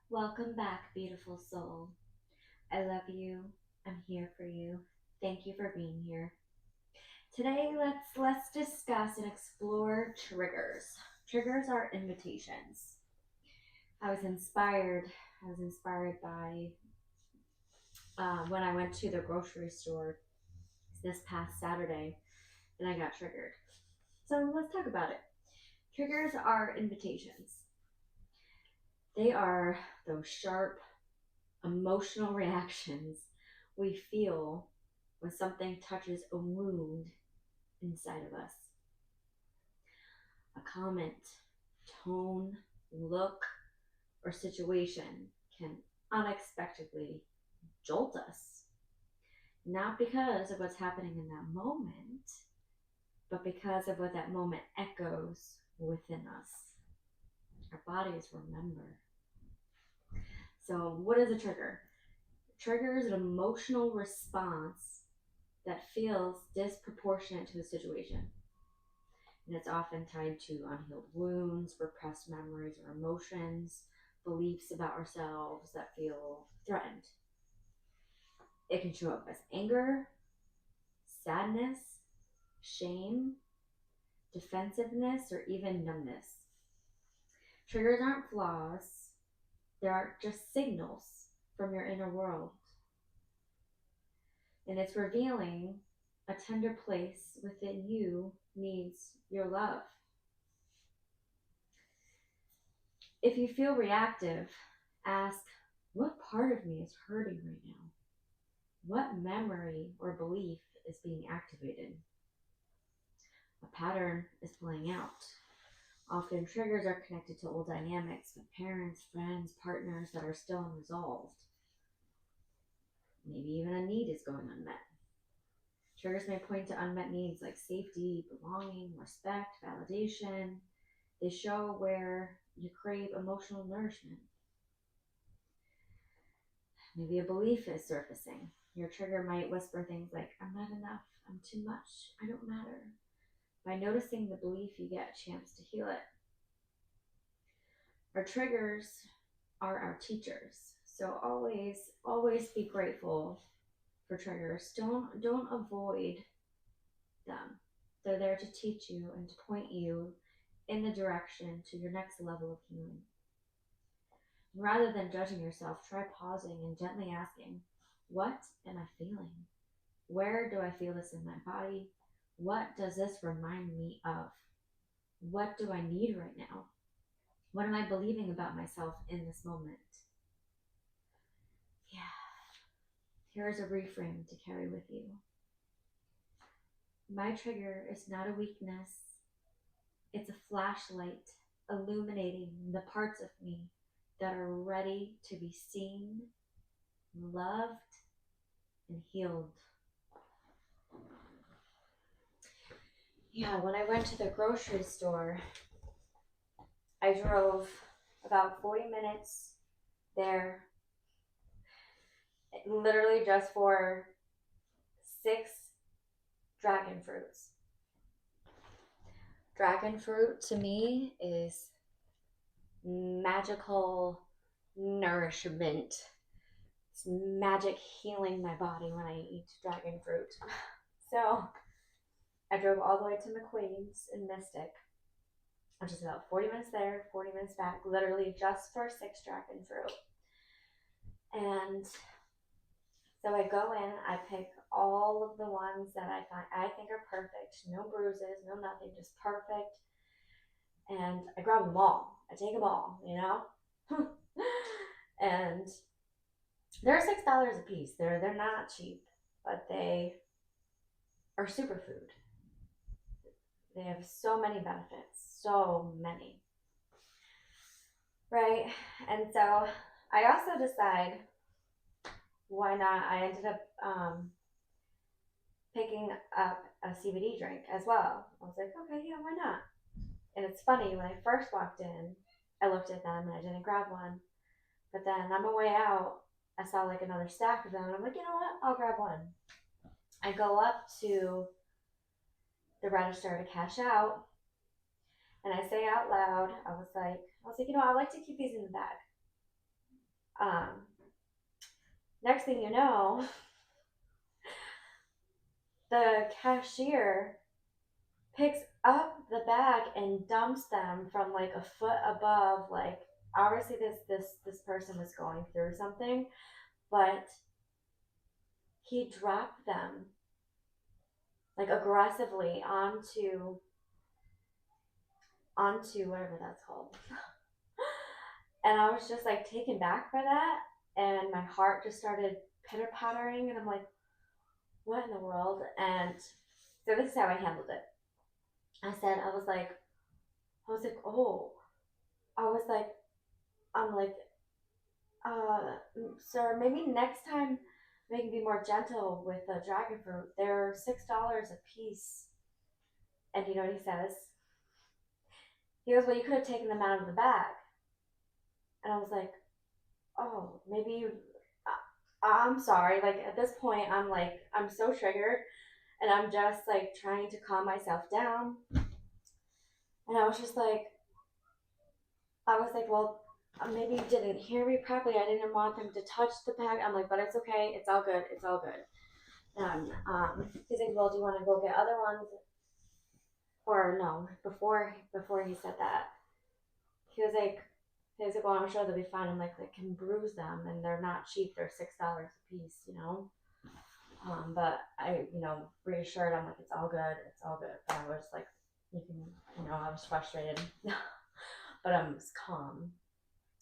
Welcome back, beautiful soul. I love you. I'm here for you. Thank you for being here. Today, let's discuss and explore triggers. Triggers are invitations. I was inspired. I was inspired by when I went to the grocery store this past Saturday, and I got triggered. So let's talk about it. Triggers are invitations. They are those sharp emotional reactions we feel when something touches a wound inside of us. A comment, tone, look, or situation can unexpectedly jolt us. Not because of what's happening in that moment, but because of what that moment echoes within us. Our bodies remember. So, what is a trigger? A trigger is an emotional response that feels disproportionate to a situation. And it's often tied to unhealed wounds, repressed memories or emotions, beliefs about ourselves that feel threatened. It can show up as anger, sadness, shame, defensiveness, or even numbness. Triggers aren't flaws, they are just signals from your inner world. And it's revealing a tender place within you needs your love. If you feel reactive, ask, what part of me is hurting right now? What memory or belief is being activated? A pattern is playing out. Often triggers are connected to old dynamics with parents, friends, partners that are still unresolved. Maybe even a need is going unmet. Triggers may point to unmet needs like safety, belonging, respect, validation. They show where you crave emotional nourishment. Maybe a belief is surfacing. Your trigger might whisper things like, I'm not enough, I'm too much, I don't matter. By noticing the belief, you get a chance to heal it. Our triggers are our teachers. So always be grateful for triggers. Don't avoid them. They're there to teach you and to point you in the direction to your next level of healing. Rather than judging yourself, try pausing and gently asking, what am I feeling? Where do I feel this in my body? What does this remind me of? What do I need right now? What am I believing about myself in this moment? Yeah. Here's a reframe to carry with you. My trigger is not a weakness. It's a flashlight illuminating the parts of me that are ready to be seen, loved, and healed. Yeah, when I went to the grocery store, I drove about 40 minutes there, literally just for 6 dragon fruits. Dragon fruit to me is magical nourishment. It's magic healing my body when I eat dragon fruit. So I drove all the way to McQueen's in Mystic, which is about 40 minutes there, 40 minutes back, literally just for 6 dragon fruit. And so I go in, I pick all of the ones that I think are perfect, no bruises, no nothing, just perfect. And I grab them all. I take them all, and they're $6 a piece. They're not cheap, but they are superfood. They have so many benefits, so many. Right? And so I also decide why not. I ended up picking up a CBD drink as well. I was like, okay, yeah, why not? And it's funny, when I first walked in, I looked at them and I didn't grab one. But then on my way out, I saw like another stack of them, and I'm like, you know what? I'll grab one. I go up to the register to cash out, and I say out loud, I was like, I'd like to keep these in the bag. Next thing you know, the cashier picks up the bag and dumps them from like a foot above. Like obviously this person was going through something, but he dropped them like aggressively onto whatever that's called. And I was just like taken back by that, and my heart just started pitter pattering, and I'm like, what in the world? And so this is how I handled it. I was like, oh, I was like, I'm like, sir, maybe next time we can be more gentle with the dragon fruit. They're $6 a piece. And you know what he says? He goes, well, you could have taken them out of the bag. And I was like, oh, maybe you, I'm sorry. Like at this point, I'm like, I'm so triggered, and I'm just like trying to calm myself down. And I was like, well, maybe you didn't hear me properly. I didn't want them to touch the bag. I'm like, but it's okay. It's all good. It's all good. And he's like, well, do you want to go get other ones? Or no, before he said that, he was like, well, I'm sure they'll be fine. I'm like, I can bruise them, and they're not cheap. They're $6 a piece, you know. But I, reassured him like it's all good. It's all good. But I was like, I was frustrated, but I was calm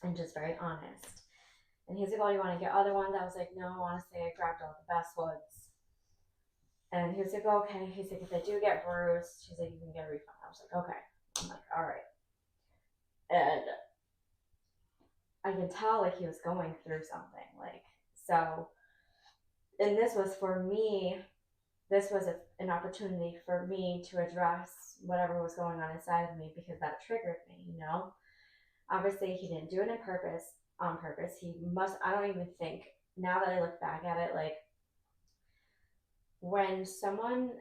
and just very honest. And he's like, oh, you want to get other ones? I was like, no, honestly, I grabbed all the best ones. And he was like, okay. He's like, if they do get bruised, he's like, you can get a refund. I was like, okay. I'm like, all right. And I could tell like he was going through something. Like, so, and this was for me, this was an opportunity for me to address whatever was going on inside of me, because that triggered me, Obviously, he didn't do it on purpose. I don't even think, now that I look back at it, like, when someone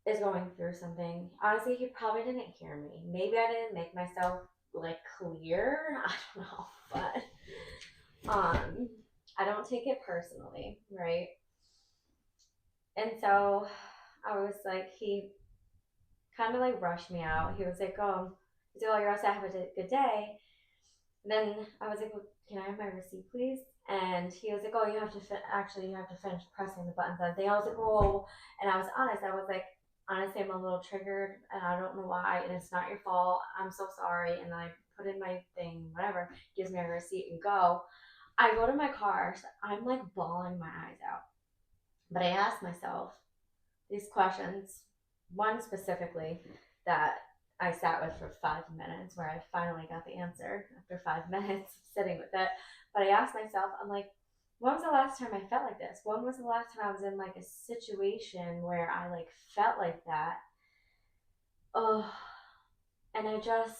is going through something, honestly, he probably didn't hear me. Maybe I didn't make myself, like, clear. I don't know, but, I don't take it personally, right? And so I was like, he kind of like rushed me out. He was like, oh, you're all set, have a good day. And then I was like, well, can I have my receipt, please? And he was like, oh, you have to finish pressing the buttons. I was like, oh, and I was honest. I was like, honestly, I'm a little triggered, and I don't know why, and it's not your fault. I'm so sorry. And I put in my thing, whatever, gives me a receipt and go. I go to my car, so I'm like bawling my eyes out. But I asked myself these questions, one specifically that I sat with for 5 minutes, where I finally got the answer after 5 minutes sitting with it. But I asked myself, I'm like, when was the last time I felt like this? When was the last time I was in like a situation where I like felt like that? Oh, and it took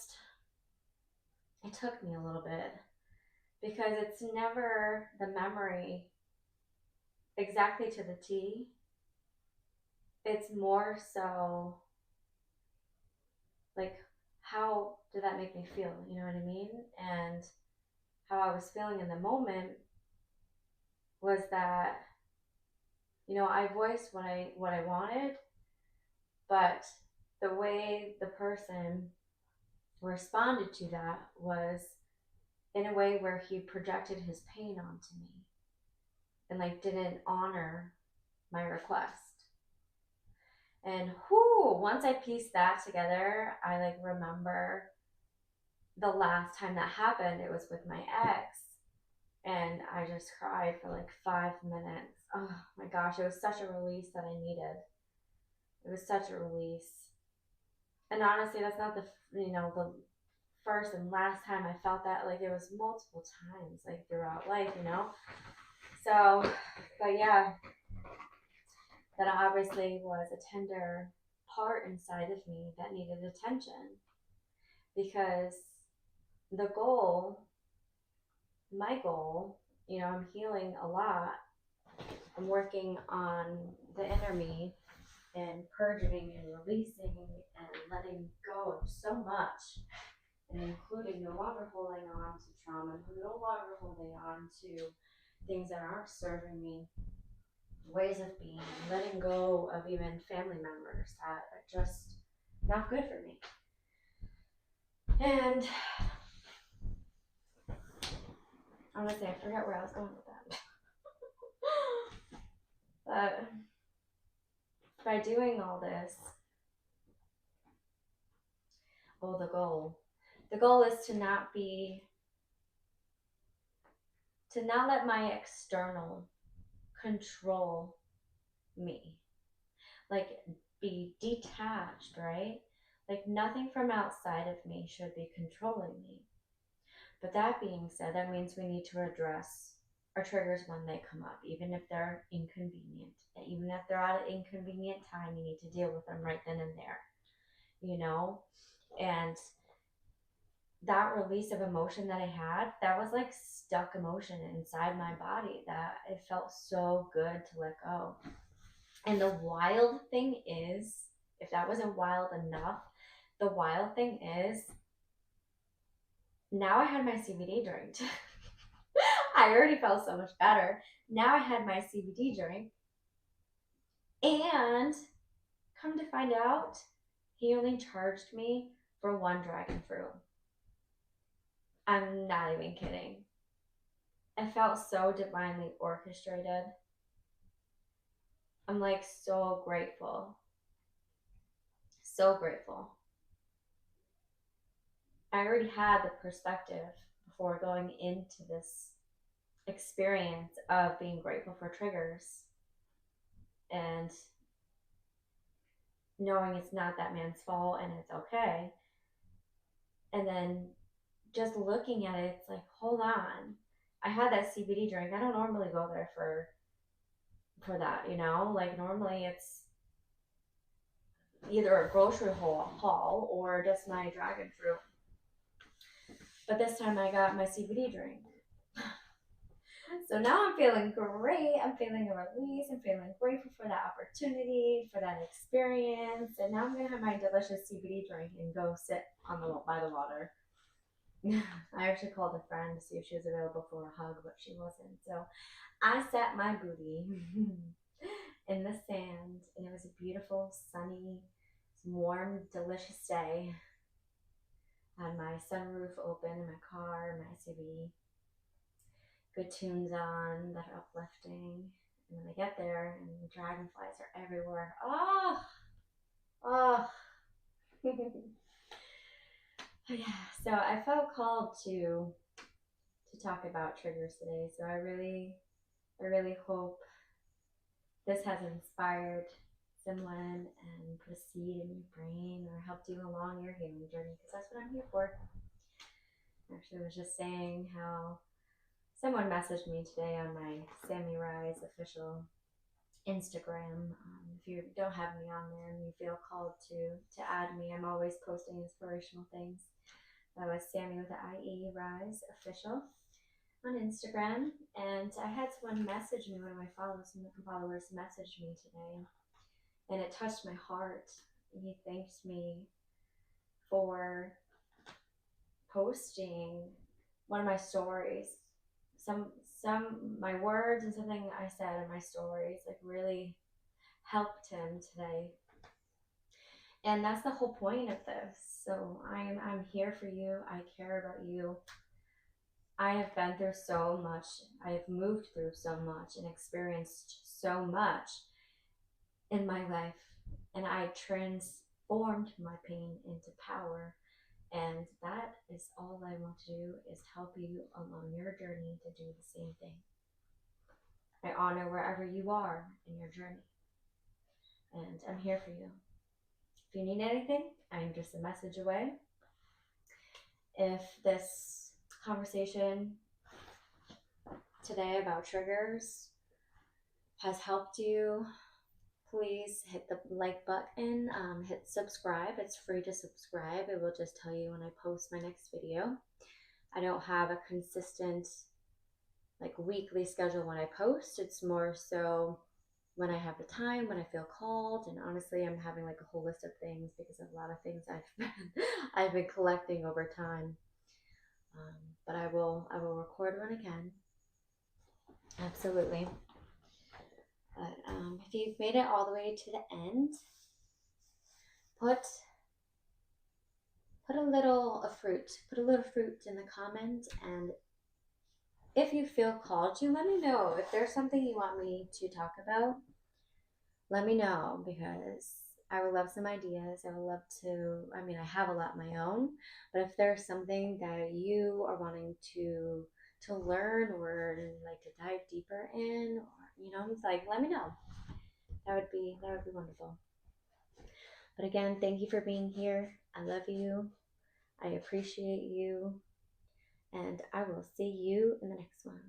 me a little bit, because it's never the memory exactly to the T. It's more so like, how did that make me feel? You know what I mean? And how I was feeling in the moment was that, I voiced what I wanted, but the way the person responded to that was in a way where he projected his pain onto me and like didn't honor my request. And once I pieced that together, I like remember the last time that happened, it was with my ex, and I just cried for like 5 minutes. Oh my gosh, it was such a release that I needed. It was such a release. And honestly, that's not the first and last time I felt that. Like, it was multiple times, like throughout life, So, but yeah, that obviously was a tender part inside of me that needed attention, because my goal, I'm healing a lot. I'm working on the inner me and purging and releasing and letting go of so much and including no longer holding on to trauma, no longer holding on to things that aren't serving me, ways of being, letting go of even family members that are just not good for me. And honestly, I forgot where I was going with that. But by doing all this, the goal is to not let my external control me. Like, be detached, right? Like, nothing from outside of me should be controlling me. But that being said, that means we need to address our triggers when they come up, even if they're inconvenient. Even if they're at an inconvenient time, you need to deal with them right then and there, you know? And that release of emotion that I had, that was like stuck emotion inside my body that it felt so good to let go. And the wild thing is, if that wasn't wild enough, the wild thing is, now I had my CBD drink. I already felt so much better. Now I had my CBD drink. And come to find out, he only charged me for one dragon fruit. I'm not even kidding. It felt so divinely orchestrated. I'm like so grateful. So grateful. I already had the perspective before going into this experience of being grateful for triggers and knowing it's not that man's fault and it's okay. And then just looking at it, it's like, hold on. I had that CBD drink. I don't normally go there for that, you know? Like, normally it's either a grocery haul or just my dragon fruit. But this time I got my CBD drink. So now I'm feeling great. I'm feeling a release. I'm feeling grateful for that opportunity, for that experience. And now I'm going to have my delicious CBD drink and go sit by the water. I actually called a friend to see if she was available for a hug, but she wasn't. So I sat my booty in the sand, and it was a beautiful, sunny, warm, delicious day. I had my sunroof open in my car, my SUV. Good tunes on that are uplifting. And then I get there, and the dragonflies are everywhere. Oh! Yeah, so I felt called to talk about triggers today. So I really hope this has inspired someone and put a seed in your brain or helped you along your healing journey, because that's what I'm here for. Actually, I was just saying how someone messaged me today on my SammieRise official Instagram. If you don't have me on there and you feel called to add me, I'm always posting inspirational things. That was Sammie with the IE Rise official on Instagram. And I had someone message me, one of my followers messaged me today, and it touched my heart. He thanked me for posting one of my stories. Some my words and something I said in my stories like really helped him today. And that's the whole point of this. So I'm here for you. I care about you. I have been through so much. I have moved through so much and experienced so much in my life. And I transformed my pain into power. And that is all I want to do, is help you along your journey to do the same thing. I honor wherever you are in your journey. And I'm here for you. If you need anything, I'm just a message away. If this conversation today about triggers has helped you, please hit the like button, hit subscribe. It's free to subscribe. It will just tell you when I post my next video. I don't have a consistent like weekly schedule when I post. It's more so when I have the time, when I feel called. And honestly, I'm having like a whole list of things because of a lot of things I've been collecting over time. But I will record when I can. Absolutely. But if you've made it all the way to the end, put put a little fruit in the comments, and if you feel called to, let me know. If there's something you want me to talk about, let me know, because I would love some ideas. I would love to, I mean, I have a lot of my own, but if there's something that you are wanting to learn, or like to dive deeper in, or it's like, let me know. That would be wonderful. But again, thank you for being here. I love you. I appreciate you. And I will see you in the next one.